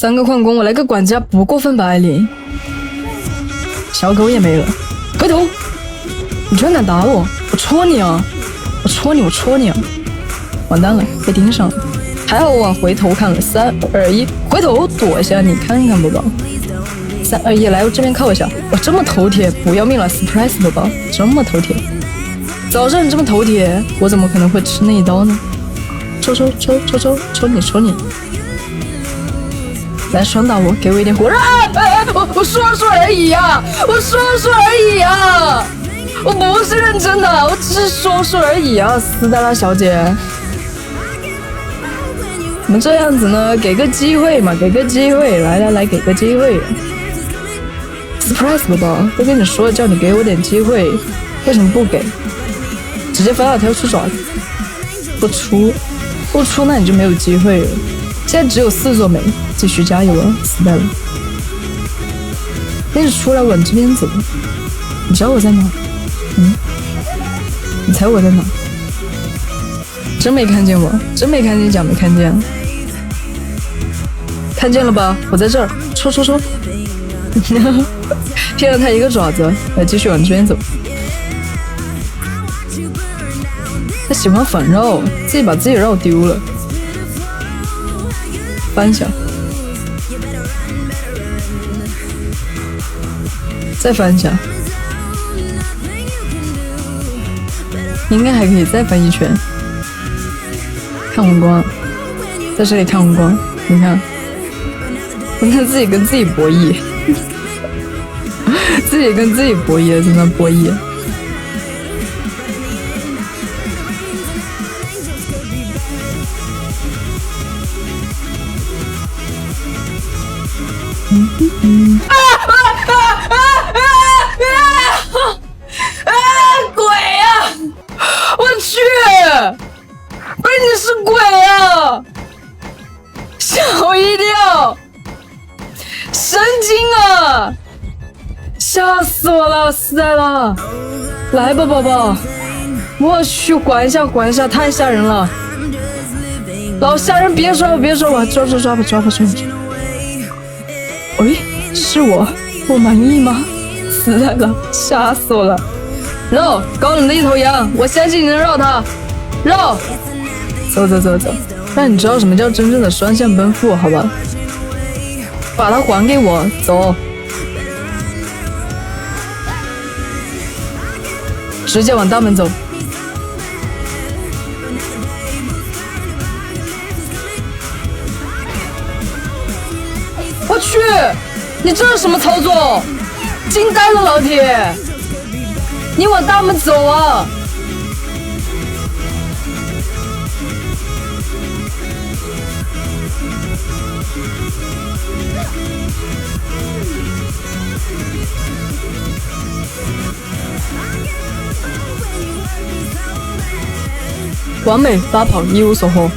3个矿工，我来个管家不过分吧，艾琳。小狗也没了，回头！你居然敢打我，我戳你啊！我戳你，我戳你啊！完蛋了，被盯上了。还好我往回头看了，3、2、1，回头躲一下，你看看宝宝。3、2、1，来我这边靠一下。我这么头铁，不要命了 ，surprise 宝宝，这么头铁。早知道你这么头铁，我怎么可能会吃那一刀呢？戳你！来双打我，给我一点火热！我说而已呀，我说而已呀，我不是认真的，我只是说而已啊，斯黛拉小姐。怎么这样子呢？给个机会嘛，给个机会，来，给个机会。surprise 宝宝，都跟你说了，叫你给我点机会，为什么不给？直接翻2条出爪子，不出，那你就没有机会了。现在只有4座美，继续加油啊，死带了！但是出来往这边走，你知道我在哪？你猜我在哪？真没看见我，真没看见，讲没看见。看见了吧？我在这儿，戳！骗了他一个爪子，来继续往这边走。他喜欢反绕，自己把自己绕丢了。翻一下，再翻一下，应该还可以再翻一圈。看红光，在这里看红光，你看，自己跟自己博弈，自己跟自己博弈，在那博弈。鬼呀！我去，不是你是鬼啊！吓我一跳，神经啊！吓死我了，斯黛拉！来吧，宝宝！我去，管一下，太吓人了！老吓人，别抓我，抓吧！喂，是我满意吗？死在了，吓死我了！绕，高冷的一头羊，我相信你能绕它，绕！走，让你知道什么叫真正的双向奔赴，好吧？把它还给我，走！直接往大门走。我去，你这是什么操作？惊呆了，老铁！你往大门走啊！完美，8跑，一无所获。